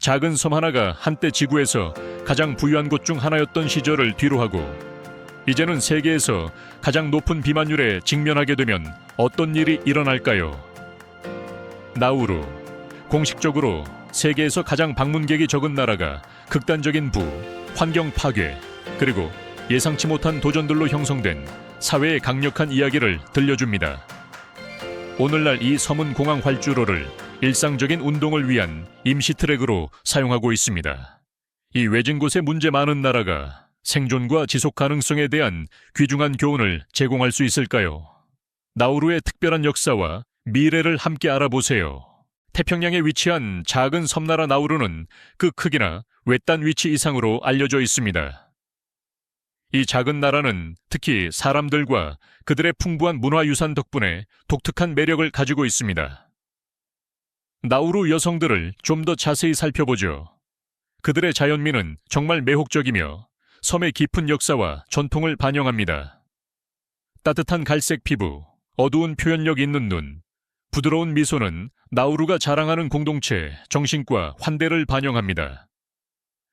작은 섬 하나가 한때 지구에서 가장 부유한 곳 중 하나였던 시절을 뒤로하고 이제는 세계에서 가장 높은 비만율에 직면하게 되면 어떤 일이 일어날까요? 나우루, 공식적으로 세계에서 가장 방문객이 적은 나라가 극단적인 부, 환경 파괴, 그리고 예상치 못한 도전들로 형성된 사회의 강력한 이야기를 들려줍니다. 오늘날 이 섬은 공항 활주로를 일상적인 운동을 위한 임시 트랙으로 사용하고 있습니다. 이 외진 곳에 문제 많은 나라가 생존과 지속 가능성에 대한 귀중한 교훈을 제공할 수 있을까요? 나우루의 특별한 역사와 미래를 함께 알아보세요. 태평양에 위치한 작은 섬나라 나우루는 그 크기나 외딴 위치 이상으로 알려져 있습니다. 이 작은 나라는 특히 사람들과 그들의 풍부한 문화유산 덕분에 독특한 매력을 가지고 있습니다. 나우루 여성들을 좀 더 자세히 살펴보죠. 그들의 자연미는 정말 매혹적이며 섬의 깊은 역사와 전통을 반영합니다. 따뜻한 갈색 피부, 어두운 표현력 있는 눈, 부드러운 미소는 나우루가 자랑하는 공동체, 정신과 환대를 반영합니다.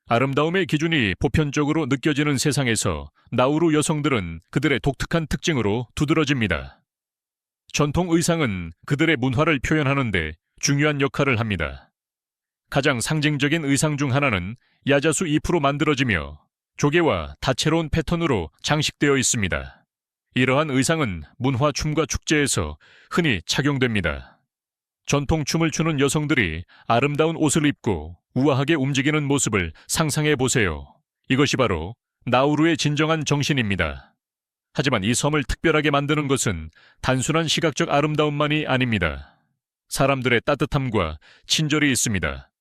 아름다움의 기준이 보편적으로 느껴지는 세상에서 나우루 여성들은 그들의 독특한 특징으로 두드러집니다. 전통 의상은 그들의 문화를 표현하는데 중요한 역할을 합니다. 가장 상징적인 의상 중 하나는 야자수 잎으로 만들어지며 조개와 다채로운 패턴으로 장식되어 있습니다. 이러한 의상은 문화 춤과 축제에서 흔히 착용됩니다. 전통 춤을 추는 여성들이 아름다운 옷을 입고 우아하게 움직이는 모습을 상상해 보세요. 이것이 바로 나우루의 진정한 정신입니다. 하지만 이 섬을 특별하게 만드는 것은 단순한 시각적 아름다움만이 아닙니다. 사람들의 따뜻함과 친절이 있습니다.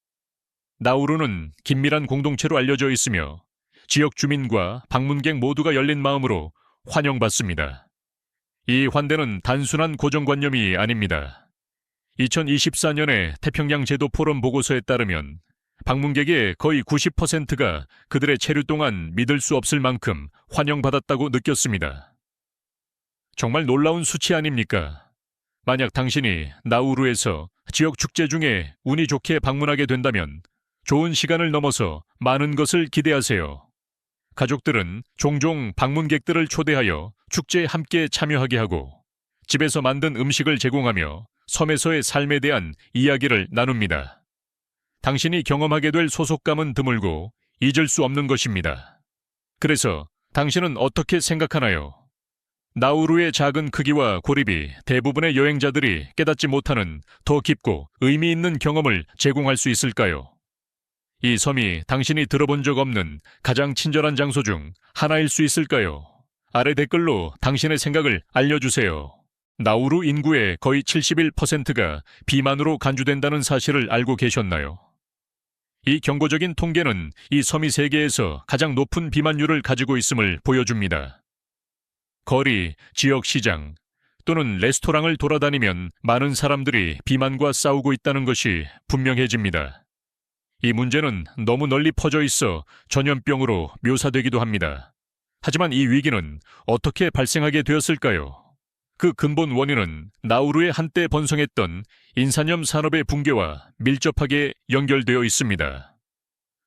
나우루는 긴밀한 공동체로 알려져 있으며 지역 주민과 방문객 모두가 열린 마음으로 환영받습니다. 이 환대는 단순한 고정관념이 아닙니다. 2024년의 태평양 제도 포럼 보고서에 따르면 방문객의 거의 90%가 그들의 체류 동안 믿을 수 없을 만큼 환영받았다고 느꼈습니다. 정말 놀라운 수치 아닙니까? 만약 당신이 나우루에서 지역 축제 중에 운이 좋게 방문하게 된다면 좋은 시간을 넘어서 많은 것을 기대하세요. 가족들은 종종 방문객들을 초대하여 축제에 함께 참여하게 하고 집에서 만든 음식을 제공하며 섬에서의 삶에 대한 이야기를 나눕니다. 당신이 경험하게 될 소속감은 드물고 잊을 수 없는 것입니다. 그래서 당신은 어떻게 생각하나요? 나우루의 작은 크기와 고립이 대부분의 여행자들이 깨닫지 못하는 더 깊고 의미 있는 경험을 제공할 수 있을까요? 이 섬이 당신이 들어본 적 없는 가장 친절한 장소 중 하나일 수 있을까요? 아래 댓글로 당신의 생각을 알려주세요. 나우루 인구의 거의 71%가 비만으로 간주된다는 사실을 알고 계셨나요? 이 경고적인 통계는 이 섬이 세계에서 가장 높은 비만율을 가지고 있음을 보여줍니다. 거리, 지역 시장 또는 레스토랑을 돌아다니면 많은 사람들이 비만과 싸우고 있다는 것이 분명해집니다. 이 문제는 너무 널리 퍼져 있어 전염병으로 묘사되기도 합니다. 하지만 이 위기는 어떻게 발생하게 되었을까요? 그 근본 원인은 나우루에 한때 번성했던 인산염 산업의 붕괴와 밀접하게 연결되어 있습니다.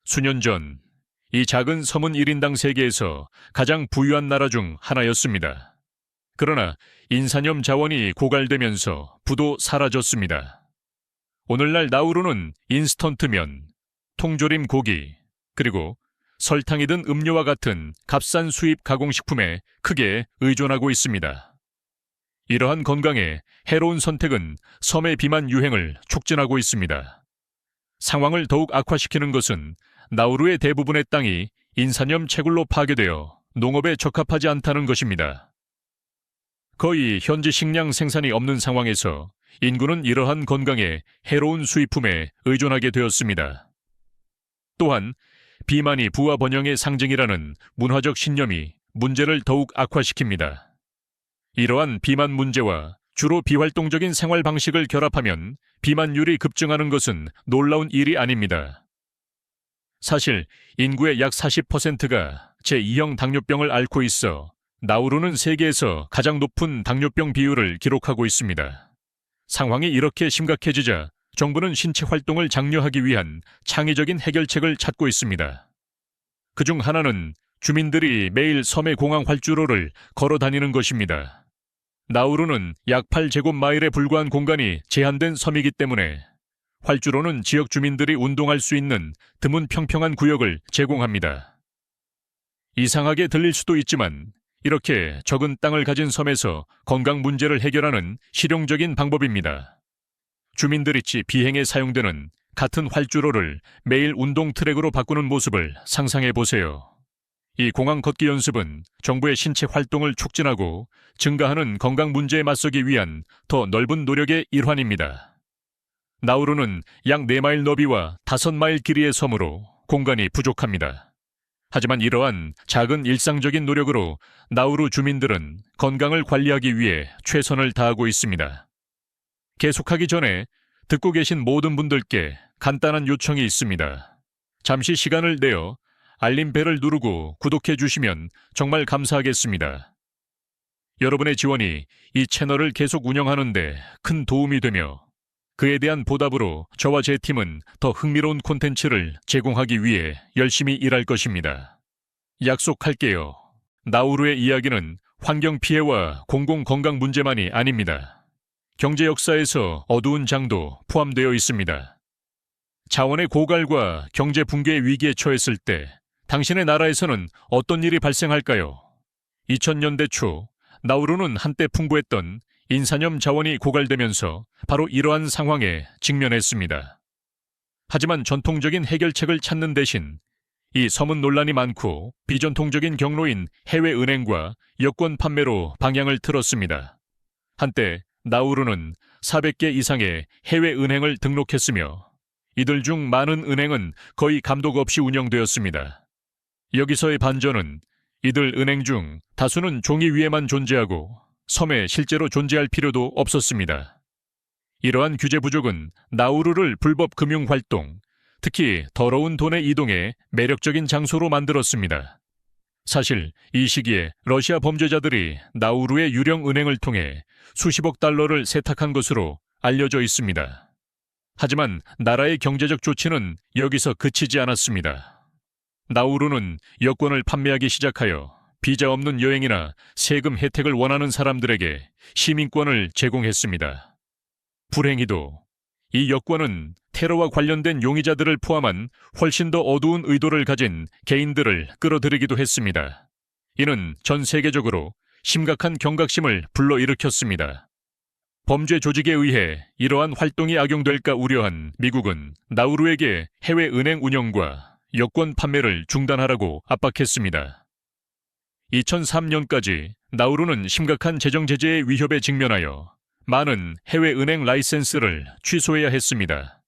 수년 전, 이 작은 섬은 1인당 세계에서 가장 부유한 나라 중 하나였습니다. 그러나 인산염 자원이 고갈되면서 부도 사라졌습니다. 오늘날 나우루는 인스턴트면, 통조림 고기, 그리고 설탕이 든 음료와 같은 값싼 수입 가공식품에 크게 의존하고 있습니다. 이러한 건강에 해로운 선택은 섬의 비만 유행을 촉진하고 있습니다. 상황을 더욱 악화시키는 것은 나우루의 대부분의 땅이 인산염 채굴로 파괴되어 농업에 적합하지 않다는 것입니다. 거의 현지 식량 생산이 없는 상황에서 인구는 이러한 건강에 해로운 수입품에 의존하게 되었습니다. 또한 비만이 부와 번영의 상징이라는 문화적 신념이 문제를 더욱 악화시킵니다. 이러한 비만 문제와 주로 비활동적인 생활 방식을 결합하면 비만율이 급증하는 것은 놀라운 일이 아닙니다. 사실 인구의 약 40%가 제2형 당뇨병을 앓고 있어 나우루는 세계에서 가장 높은 당뇨병 비율을 기록하고 있습니다. 상황이 이렇게 심각해지자 정부는 신체 활동을 장려하기 위한 창의적인 해결책을 찾고 있습니다. 그중 하나는 주민들이 매일 섬의 공항 활주로를 걸어 다니는 것입니다. 나우루는 약 8제곱마일에 불과한 공간이 제한된 섬이기 때문에 활주로는 지역 주민들이 운동할 수 있는 드문 평평한 구역을 제공합니다. 이상하게 들릴 수도 있지만 이렇게 적은 땅을 가진 섬에서 건강 문제를 해결하는 실용적인 방법입니다. 주민들이 비행에 사용되는 같은 활주로를 매일 운동 트랙으로 바꾸는 모습을 상상해 보세요. 이 공항 걷기 연습은 정부의 신체 활동을 촉진하고 증가하는 건강 문제에 맞서기 위한 더 넓은 노력의 일환입니다. 나우루는 약 4마일 너비와 5마일 길이의 섬으로 공간이 부족합니다. 하지만 이러한 작은 일상적인 노력으로 나우루 주민들은 건강을 관리하기 위해 최선을 다하고 있습니다. 계속하기 전에 듣고 계신 모든 분들께 간단한 요청이 있습니다. 잠시 시간을 내어 알림벨을 누르고 구독해 주시면 정말 감사하겠습니다. 여러분의 지원이 이 채널을 계속 운영하는 데 큰 도움이 되며 그에 대한 보답으로 저와 제 팀은 더 흥미로운 콘텐츠를 제공하기 위해 열심히 일할 것입니다. 약속할게요. 나우루의 이야기는 환경 피해와 공공 건강 문제만이 아닙니다. 경제 역사에서 어두운 장도 포함되어 있습니다. 자원의 고갈과 경제 붕괴의 위기에 처했을 때 당신의 나라에서는 어떤 일이 발생할까요? 2000년대 초 나우루는 한때 풍부했던 인산염 자원이 고갈되면서 바로 이러한 상황에 직면했습니다. 하지만 전통적인 해결책을 찾는 대신 이 섬은 논란이 많고 비전통적인 경로인 해외 은행과 여권 판매로 방향을 틀었습니다. 한때 나우루는 400개 이상의 해외 은행을 등록했으며 이들 중 많은 은행은 거의 감독 없이 운영되었습니다. 여기서의 반전은 이들 은행 중 다수는 종이 위에만 존재하고 섬에 실제로 존재할 필요도 없었습니다. 이러한 규제 부족은 나우루를 불법 금융 활동, 특히 더러운 돈의 이동에 매력적인 장소로 만들었습니다. 사실 이 시기에 러시아 범죄자들이 나우루의 유령 은행을 통해 수십억 달러를 세탁한 것으로 알려져 있습니다. 하지만 나라의 경제적 조치는 여기서 그치지 않았습니다. 나우루는 여권을 판매하기 시작하여 비자 없는 여행이나 세금 혜택을 원하는 사람들에게 시민권을 제공했습니다. 불행히도 이 여권은 테러와 관련된 용의자들을 포함한 훨씬 더 어두운 의도를 가진 개인들을 끌어들이기도 했습니다. 이는 전 세계적으로 심각한 경각심을 불러일으켰습니다. 범죄 조직에 의해 이러한 활동이 악용될까 우려한 미국은 나우루에게 해외 은행 운영과 여권 판매를 중단하라고 압박했습니다. 2003년까지 나우루는 심각한 재정 제재의 위협에 직면하여 많은 해외 은행 라이센스를 취소해야 했습니다.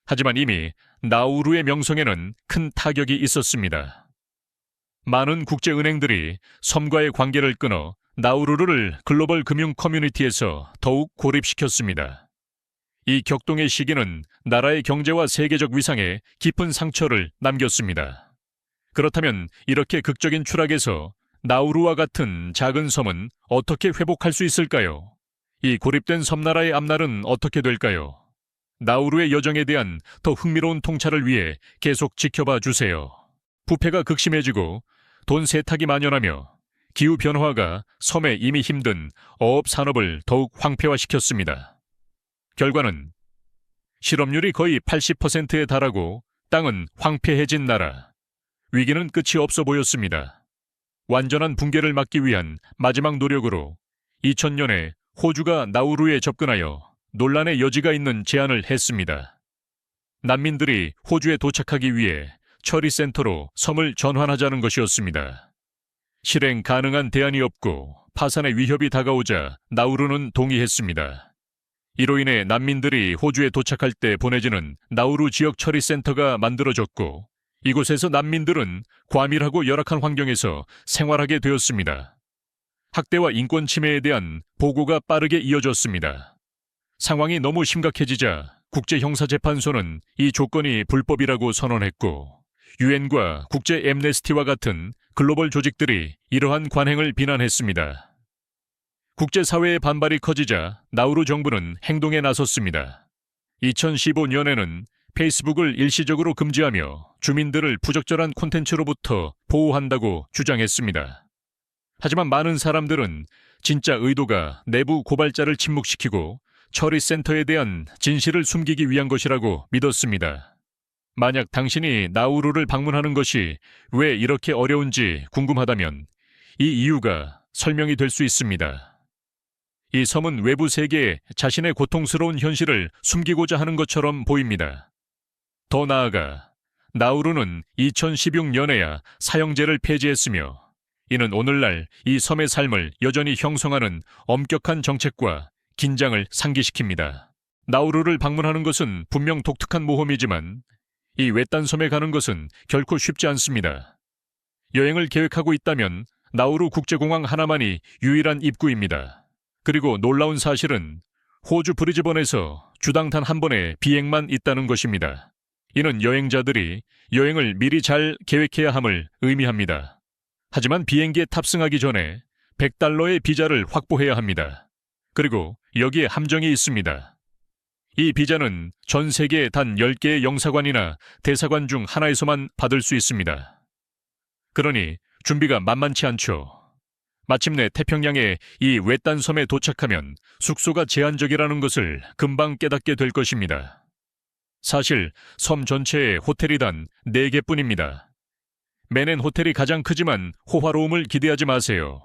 하지만 이미 나우루의 명성에는 큰 타격이 있었습니다. 많은 국제은행들이 섬과의 관계를 끊어 나우루를 글로벌 금융 커뮤니티에서 더욱 고립시켰습니다. 이 격동의 시기는 나라의 경제와 세계적 위상에 깊은 상처를 남겼습니다. 그렇다면 이렇게 극적인 추락에서 나우루와 같은 작은 섬은 어떻게 회복할 수 있을까요? 이 고립된 섬나라의 앞날은 어떻게 될까요? 나우루의 여정에 대한 더 흥미로운 통찰을 위해 계속 지켜봐 주세요. 부패가 극심해지고 돈 세탁이 만연하며 기후변화가 섬에 이미 힘든 어업 산업을 더욱 황폐화시켰습니다. 결과는 실업률이 거의 80%에 달하고 땅은 황폐해진 나라. 위기는 끝이 없어 보였습니다. 완전한 붕괴를 막기 위한 마지막 노력으로 2000년에 호주가 나우루에 접근하여 논란의 여지가 있는 제안을 했습니다. 난민들이 호주에 도착하기 위해 처리센터로 섬을 전환하자는 것이었습니다. 실행 가능한 대안이 없고 파산의 위협이 다가오자 나우루는 동의했습니다. 이로 인해 난민들이 호주에 도착할 때 보내지는 나우루 지역 처리센터가 만들어졌고 이곳에서 난민들은 과밀하고 열악한 환경에서 생활하게 되었습니다. 학대와 인권 침해에 대한 보고가 빠르게 이어졌습니다. 상황이 너무 심각해지자 국제형사재판소는 이 조건이 불법이라고 선언했고 유엔과 국제 앰네스티와 같은 글로벌 조직들이 이러한 관행을 비난했습니다. 국제사회의 반발이 커지자 나우루 정부는 행동에 나섰습니다. 2015년에는 페이스북을 일시적으로 금지하며 주민들을 부적절한 콘텐츠로부터 보호한다고 주장했습니다. 하지만 많은 사람들은 진짜 의도가 내부 고발자를 침묵시키고 처리센터에 대한 진실을 숨기기 위한 것이라고 믿었습니다. 만약 당신이 나우루를 방문하는 것이 왜 이렇게 어려운지 궁금하다면 이 이유가 설명이 될 수 있습니다. 이 섬은 외부 세계에 자신의 고통스러운 현실을 숨기고자 하는 것처럼 보입니다. 더 나아가 나우루는 2016년에야 사형제를 폐지했으며 이는 오늘날 이 섬의 삶을 여전히 형성하는 엄격한 정책과 긴장을 상기시킵니다. 나우루를 방문하는 것은 분명 독특한 모험이지만 이 외딴 섬에 가는 것은 결코 쉽지 않습니다. 여행을 계획하고 있다면 나우루 국제공항 하나만이 유일한 입구입니다. 그리고 놀라운 사실은 호주 브리즈번에서 주당 단 한 번의 비행만 있다는 것입니다. 이는 여행자들이 여행을 미리 잘 계획해야 함을 의미합니다. 하지만 비행기에 탑승하기 전에 $100의 비자를 확보해야 합니다. 그리고 여기에 함정이 있습니다. 이 비자는 전 세계에 단 10개의 영사관이나 대사관 중 하나에서만 받을 수 있습니다. 그러니 준비가 만만치 않죠. 마침내 태평양의 이 외딴 섬에 도착하면 숙소가 제한적이라는 것을 금방 깨닫게 될 것입니다. 사실 섬 전체에 호텔이 단 4개뿐입니다. 맨앤 호텔이 가장 크지만 호화로움을 기대하지 마세요.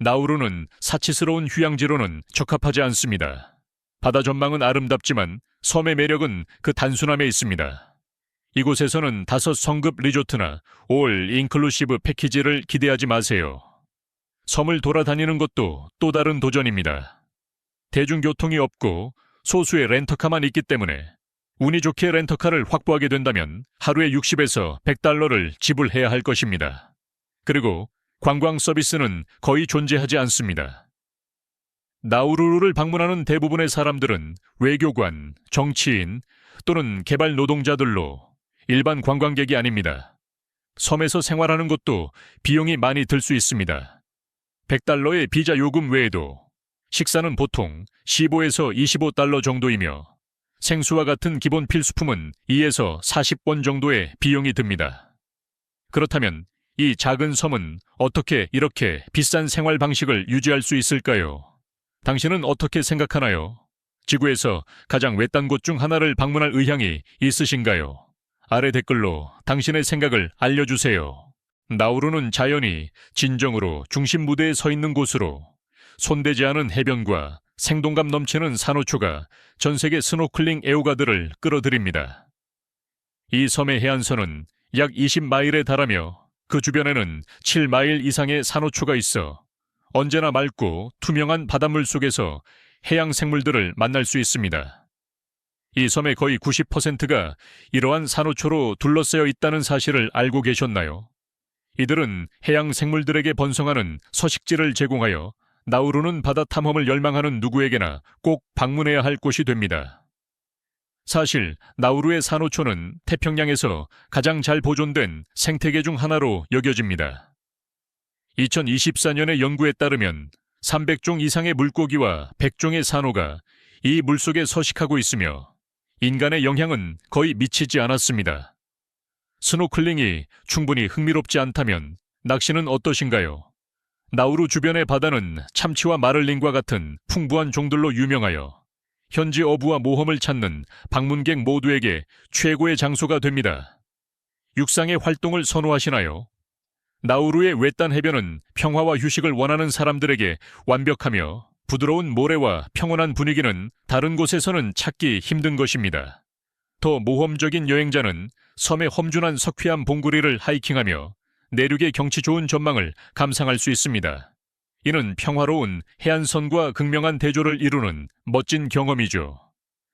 나우루는 사치스러운 휴양지로는 적합하지 않습니다. 바다 전망은 아름답지만 섬의 매력은 그 단순함에 있습니다. 이곳에서는 5성급 리조트나 올 인클루시브 패키지를 기대하지 마세요. 섬을 돌아다니는 것도 또 다른 도전입니다. 대중교통이 없고 소수의 렌터카만 있기 때문에 운이 좋게 렌터카를 확보하게 된다면 하루에 $60에서 $100를 지불해야 할 것입니다. 그리고 관광 서비스는 거의 존재하지 않습니다. 나우루를 방문하는 대부분의 사람들은 외교관, 정치인 또는 개발 노동자들로 일반 관광객이 아닙니다. 섬에서 생활하는 것도 비용이 많이 들 수 있습니다. $100의 비자 요금 외에도 식사는 보통 $15에서 $25 정도이며 생수와 같은 기본 필수품은 2에서 40원 정도의 비용이 듭니다. 그렇다면 이 작은 섬은 어떻게 이렇게 비싼 생활 방식을 유지할 수 있을까요? 당신은 어떻게 생각하나요? 지구에서 가장 외딴 곳 중 하나를 방문할 의향이 있으신가요? 아래 댓글로 당신의 생각을 알려주세요. 나우루는 자연이 진정으로 중심 무대에 서 있는 곳으로 손대지 않은 해변과 생동감 넘치는 산호초가 전 세계 스노클링 애호가들을 끌어들입니다. 이 섬의 해안선은 약 20마일에 달하며 그 주변에는 7마일 이상의 산호초가 있어 언제나 맑고 투명한 바닷물 속에서 해양 생물들을 만날 수 있습니다. 이 섬의 거의 90%가 이러한 산호초로 둘러싸여 있다는 사실을 알고 계셨나요? 이들은 해양 생물들에게 번성하는 서식지를 제공하여 나우루는 바다 탐험을 열망하는 누구에게나 꼭 방문해야 할 곳이 됩니다. 사실 나우루의 산호초는 태평양에서 가장 잘 보존된 생태계 중 하나로 여겨집니다. 2024년의 연구에 따르면 300종 이상의 물고기와 100종의 산호가 이 물속에 서식하고 있으며 인간의 영향은 거의 미치지 않았습니다. 스노클링이 충분히 흥미롭지 않다면 낚시는 어떠신가요? 나우루 주변의 바다는 참치와 마를린과 같은 풍부한 종들로 유명하여 현지 어부와 모험을 찾는 방문객 모두에게 최고의 장소가 됩니다. 육상의 활동을 선호하시나요? 나우루의 외딴 해변은 평화와 휴식을 원하는 사람들에게 완벽하며 부드러운 모래와 평온한 분위기는 다른 곳에서는 찾기 힘든 것입니다. 더 모험적인 여행자는 섬의 험준한 석회암 봉우리를 하이킹하며 내륙의 경치 좋은 전망을 감상할 수 있습니다. 이는 평화로운 해안선과 극명한 대조를 이루는 멋진 경험이죠.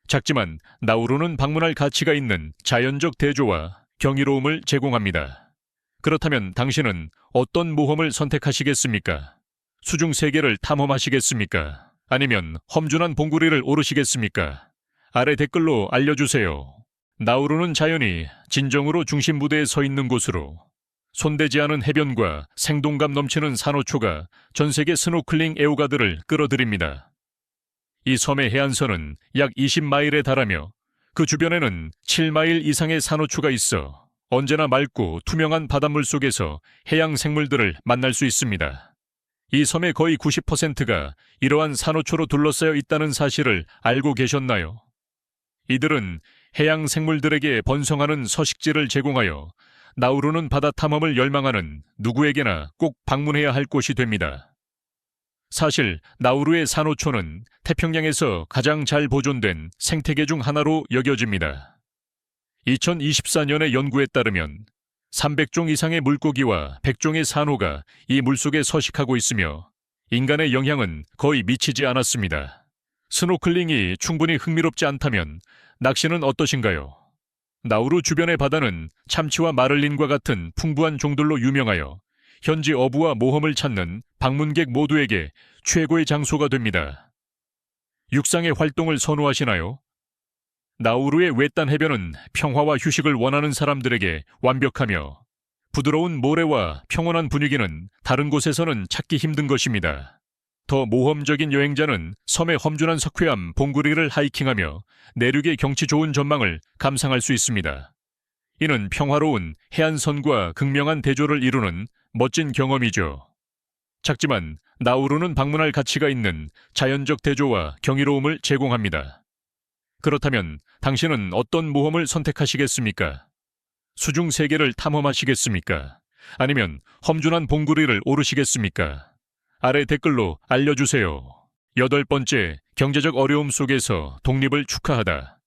작지만 나우루는 방문할 가치가 있는 자연적 대조와 경이로움을 제공합니다. 그렇다면 당신은 어떤 모험을 선택하시겠습니까? 수중 세계를 탐험하시겠습니까? 아니면 험준한 봉우리를 오르시겠습니까? 아래 댓글로 알려주세요. 나우루는 자연이 진정으로 중심 무대에 서 있는 곳으로 손대지 않은 해변과 생동감 넘치는 산호초가 전 세계 스노클링 애호가들을 끌어들입니다. 이 섬의 해안선은 약 20마일에 달하며 그 주변에는 7마일 이상의 산호초가 있어 언제나 맑고 투명한 바닷물 속에서 해양 생물들을 만날 수 있습니다. 이 섬의 거의 90%가 이러한 산호초로 둘러싸여 있다는 사실을 알고 계셨나요? 이들은 해양 생물들에게 번성하는 서식지를 제공하여 나우루는 바다 탐험을 열망하는 누구에게나 꼭 방문해야 할 곳이 됩니다. 사실 나우루의 산호초는 태평양에서 가장 잘 보존된 생태계 중 하나로 여겨집니다. 2024년의 연구에 따르면 300종 이상의 물고기와 100종의 산호가 이 물속에 서식하고 있으며 인간의 영향은 거의 미치지 않았습니다. 스노클링이 충분히 흥미롭지 않다면 낚시는 어떠신가요? 나우루 주변의 바다는 참치와 마를린과 같은 풍부한 종들로 유명하여 현지 어부와 모험을 찾는 방문객 모두에게 최고의 장소가 됩니다. 육상의 활동을 선호하시나요? 나우루의 외딴 해변은 평화와 휴식을 원하는 사람들에게 완벽하며 부드러운 모래와 평온한 분위기는 다른 곳에서는 찾기 힘든 것입니다. 더 모험적인 여행자는 섬의 험준한 석회암 봉구리를 하이킹하며 내륙의 경치 좋은 전망을 감상할 수 있습니다. 이는 평화로운 해안선과 극명한 대조를 이루는 멋진 경험이죠. 작지만 나우루는 방문할 가치가 있는 자연적 대조와 경이로움을 제공합니다. 그렇다면 당신은 어떤 모험을 선택하시겠습니까? 수중 세계를 탐험하시겠습니까? 아니면 험준한 봉구리를 오르시겠습니까? 아래 댓글로 알려주세요. 8번째, 경제적 어려움 속에서 독립을 축하하다.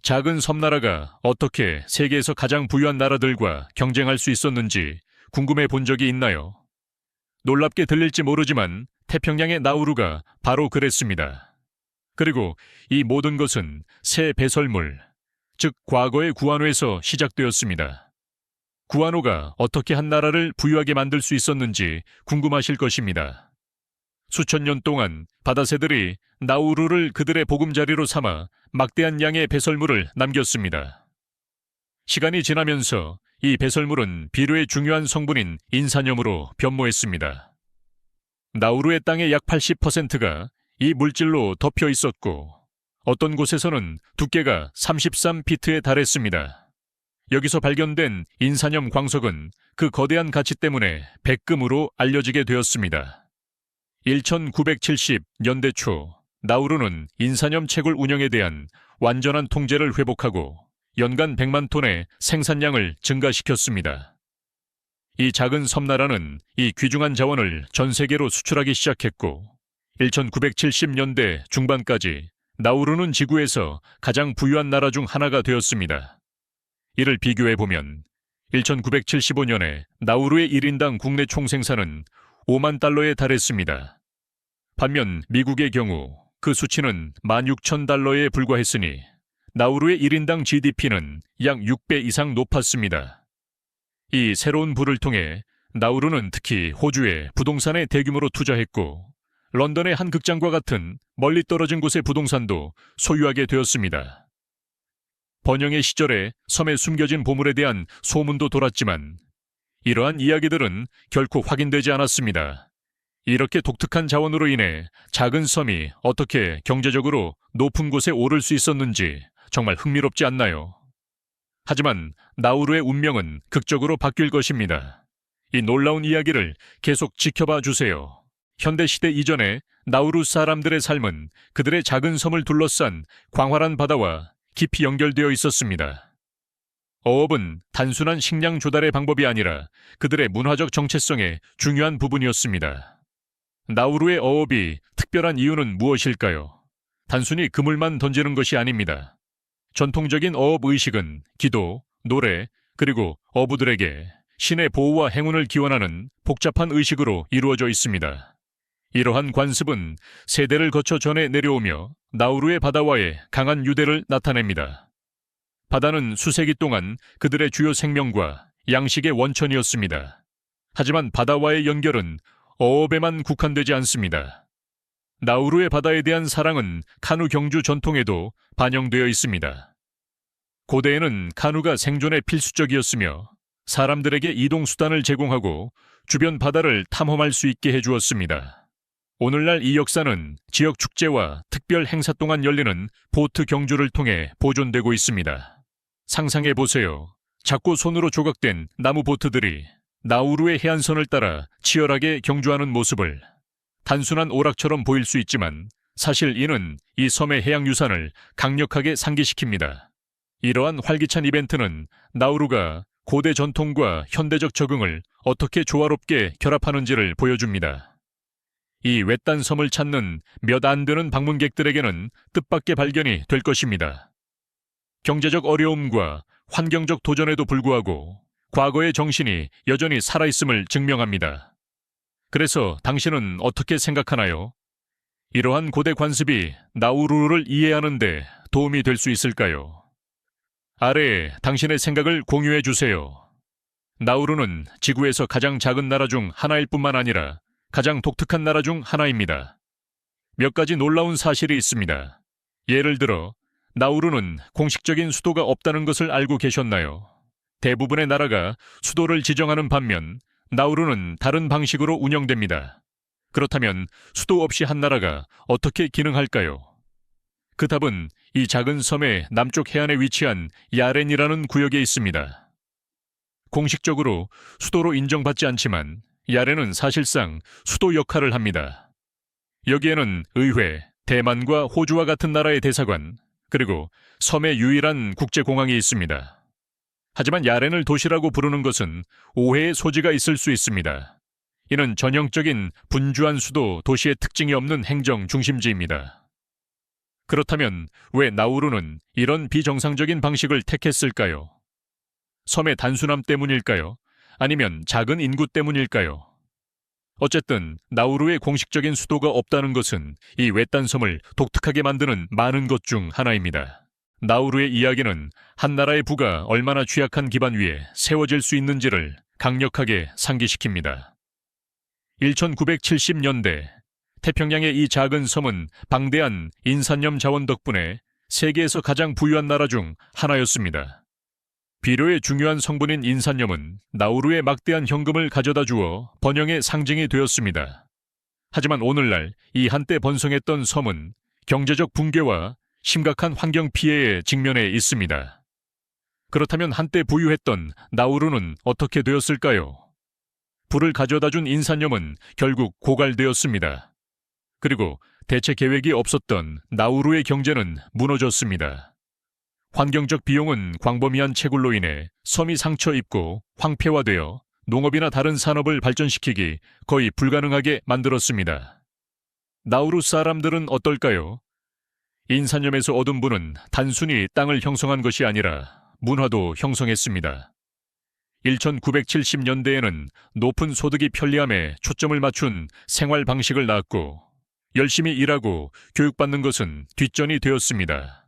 작은 섬나라가 어떻게 세계에서 가장 부유한 나라들과 경쟁할 수 있었는지 궁금해 본 적이 있나요? 놀랍게 들릴지 모르지만 태평양의 나우루가 바로 그랬습니다. 그리고 이 모든 것은 새 배설물, 즉 과거의 구안호에서 시작되었습니다. 구안호가 어떻게 한 나라를 부유하게 만들 수 있었는지 궁금하실 것입니다. 수천 년 동안 바다새들이 나우루를 그들의 보금자리로 삼아 막대한 양의 배설물을 남겼습니다. 시간이 지나면서 이 배설물은 비료의 중요한 성분인 인산염으로 변모했습니다. 나우루의 땅의 약 80%가 이 물질로 덮여 있었고 어떤 곳에서는 두께가 33피트에 달했습니다. 여기서 발견된 인산염 광석은 그 거대한 가치 때문에 백금으로 알려지게 되었습니다. 1970년대 초 나우루는 인산염 채굴 운영에 대한 완전한 통제를 회복하고 연간 100만 톤의 생산량을 증가시켰습니다. 이 작은 섬나라는 이 귀중한 자원을 전 세계로 수출하기 시작했고 1970년대 중반까지 나우루는 지구에서 가장 부유한 나라 중 하나가 되었습니다. 이를 비교해보면 1975년에 나우루의 1인당 국내 총생산은 5만 달러에 달했습니다. 반면 미국의 경우 그 수치는 16,000달러에 불과했으니 나우루의 1인당 GDP는 약 6배 이상 높았습니다. 이 새로운 부를 통해 나우루는 특히 호주에 부동산에 대규모로 투자했고 런던의 한 극장과 같은 멀리 떨어진 곳의 부동산도 소유하게 되었습니다. 번영의 시절에 섬에 숨겨진 보물에 대한 소문도 돌았지만 이러한 이야기들은 결코 확인되지 않았습니다. 이렇게 독특한 자원으로 인해 작은 섬이 어떻게 경제적으로 높은 곳에 오를 수 있었는지 정말 흥미롭지 않나요? 하지만 나우루의 운명은 극적으로 바뀔 것입니다. 이 놀라운 이야기를 계속 지켜봐 주세요. 현대시대 이전에 나우루 사람들의 삶은 그들의 작은 섬을 둘러싼 광활한 바다와 깊이 연결되어 있었습니다. 어업은 단순한 식량 조달의 방법이 아니라 그들의 문화적 정체성의 중요한 부분이었습니다. 나우루의 어업이 특별한 이유는 무엇일까요? 단순히 그물만 던지는 것이 아닙니다. 전통적인 어업 의식은 기도, 노래, 그리고 어부들에게 신의 보호와 행운을 기원하는 복잡한 의식으로 이루어져 있습니다. 이러한 관습은 세대를 거쳐 전해 내려오며 나우루의 바다와의 강한 유대를 나타냅니다. 바다는 수세기 동안 그들의 주요 생명과 양식의 원천이었습니다. 하지만 바다와의 연결은 어업에만 국한되지 않습니다. 나우루의 바다에 대한 사랑은 카누 경주 전통에도 반영되어 있습니다. 고대에는 카누가 생존에 필수적이었으며 사람들에게 이동 수단을 제공하고 주변 바다를 탐험할 수 있게 해주었습니다. 오늘날 이 역사는 지역 축제와 특별 행사 동안 열리는 보트 경주를 통해 보존되고 있습니다. 상상해 보세요. 작고 손으로 조각된 나무 보트들이 나우루의 해안선을 따라 치열하게 경주하는 모습을. 단순한 오락처럼 보일 수 있지만 사실 이는 이 섬의 해양 유산을 강력하게 상기시킵니다. 이러한 활기찬 이벤트는 나우루가 고대 전통과 현대적 적응을 어떻게 조화롭게 결합하는지를 보여줍니다. 이 외딴 섬을 찾는 몇 안 되는 방문객들에게는 뜻밖의 발견이 될 것입니다. 경제적 어려움과 환경적 도전에도 불구하고 과거의 정신이 여전히 살아있음을 증명합니다. 그래서 당신은 어떻게 생각하나요? 이러한 고대 관습이 나우루를 이해하는 데 도움이 될 수 있을까요? 아래에 당신의 생각을 공유해 주세요. 나우루는 지구에서 가장 작은 나라 중 하나일 뿐만 아니라 가장 독특한 나라 중 하나입니다. 몇 가지 놀라운 사실이 있습니다. 예를 들어 나우루는 공식적인 수도가 없다는 것을 알고 계셨나요? 대부분의 나라가 수도를 지정하는 반면 나우루는 다른 방식으로 운영됩니다. 그렇다면 수도 없이 한 나라가 어떻게 기능할까요? 그 답은 이 작은 섬의 남쪽 해안에 위치한 야렌이라는 구역에 있습니다. 공식적으로 수도로 인정받지 않지만 야렌은 사실상 수도 역할을 합니다. 여기에는 의회, 대만과 호주와 같은 나라의 대사관, 그리고 섬의 유일한 국제공항이 있습니다. 하지만 야렌을 도시라고 부르는 것은 오해의 소지가 있을 수 있습니다. 이는 전형적인 분주한 수도 도시의 특징이 없는 행정 중심지입니다. 그렇다면 왜 나우루는 이런 비정상적인 방식을 택했을까요? 섬의 단순함 때문일까요? 아니면 작은 인구 때문일까요? 어쨌든 나우루의 공식적인 수도가 없다는 것은 이 외딴 섬을 독특하게 만드는 많은 것 중 하나입니다. 나우루의 이야기는 한 나라의 부가 얼마나 취약한 기반 위에 세워질 수 있는지를 강력하게 상기시킵니다. 1970년대 태평양의 이 작은 섬은 방대한 인산염 자원 덕분에 세계에서 가장 부유한 나라 중 하나였습니다. 비료의 중요한 성분인 인산염은 나우루의 막대한 현금을 가져다 주어 번영의 상징이 되었습니다. 하지만 오늘날 이 한때 번성했던 섬은 경제적 붕괴와 심각한 환경 피해에 직면해 있습니다. 그렇다면 한때 부유했던 나우루는 어떻게 되었을까요? 불을 가져다 준 인산염은 결국 고갈되었습니다. 그리고 대체 계획이 없었던 나우루의 경제는 무너졌습니다. 환경적 비용은 광범위한 채굴로 인해 섬이 상처 입고 황폐화되어 농업이나 다른 산업을 발전시키기 거의 불가능하게 만들었습니다. 나우루 사람들은 어떨까요? 인산염에서 얻은 부는 단순히 땅을 형성한 것이 아니라 문화도 형성했습니다. 1970년대에는 높은 소득이 편리함에 초점을 맞춘 생활 방식을 낳았고 열심히 일하고 교육받는 것은 뒷전이 되었습니다.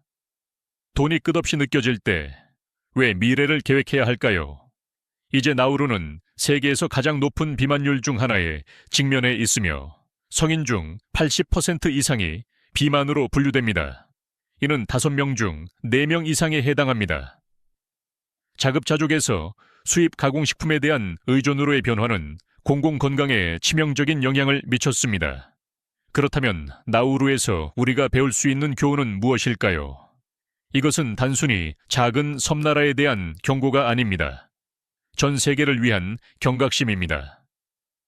돈이 끝없이 느껴질 때 왜 미래를 계획해야 할까요? 이제 나우루는 세계에서 가장 높은 비만율 중 하나에 직면해 있으며 성인 중 80% 이상이 비만으로 분류됩니다. 이는 5명 중 4명 이상에 해당합니다. 자급자족에서 수입 가공식품에 대한 의존으로의 변화는 공공건강에 치명적인 영향을 미쳤습니다. 그렇다면 나우루에서 우리가 배울 수 있는 교훈은 무엇일까요? 이것은 단순히 작은 섬나라에 대한 경고가 아닙니다. 전 세계를 위한 경각심입니다.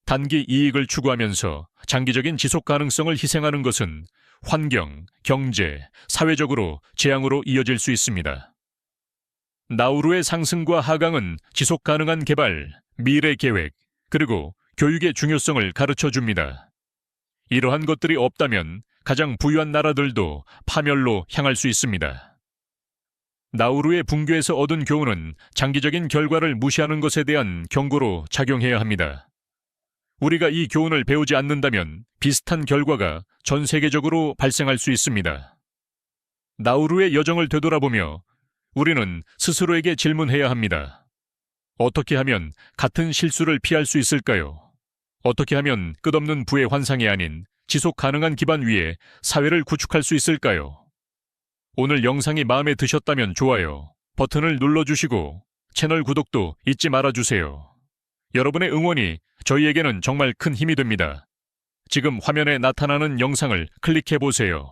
단기 이익을 추구하면서 장기적인 지속 가능성을 희생하는 것은 환경, 경제, 사회적으로 재앙으로 이어질 수 있습니다. 나우루의 상승과 하강은 지속 가능한 개발, 미래 계획, 그리고 교육의 중요성을 가르쳐 줍니다. 이러한 것들이 없다면 가장 부유한 나라들도 파멸로 향할 수 있습니다. 나우루의 붕괴에서 얻은 교훈은 장기적인 결과를 무시하는 것에 대한 경고로 작용해야 합니다. 우리가 이 교훈을 배우지 않는다면 비슷한 결과가 전 세계적으로 발생할 수 있습니다. 나우루의 여정을 되돌아보며 우리는 스스로에게 질문해야 합니다. 어떻게 하면 같은 실수를 피할 수 있을까요? 어떻게 하면 끝없는 부의 환상이 아닌 지속 가능한 기반 위에 사회를 구축할 수 있을까요? 오늘 영상이 마음에 드셨다면 좋아요 버튼을 눌러주시고 채널 구독도 잊지 말아주세요. 여러분의 응원이 저희에게는 정말 큰 힘이 됩니다. 지금 화면에 나타나는 영상을 클릭해 보세요.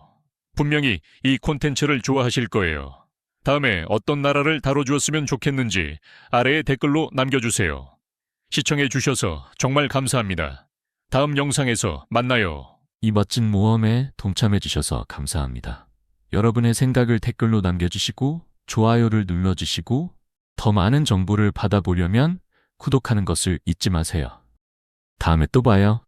분명히 이 콘텐츠를 좋아하실 거예요. 다음에 어떤 나라를 다뤄주었으면 좋겠는지 아래에 댓글로 남겨주세요. 시청해 주셔서 정말 감사합니다. 다음 영상에서 만나요. 이 멋진 모험에 동참해 주셔서 감사합니다. 여러분의 생각을 댓글로 남겨주시고 좋아요를 눌러주시고 더 많은 정보를 받아보려면 구독하는 것을 잊지 마세요. 다음에 또 봐요.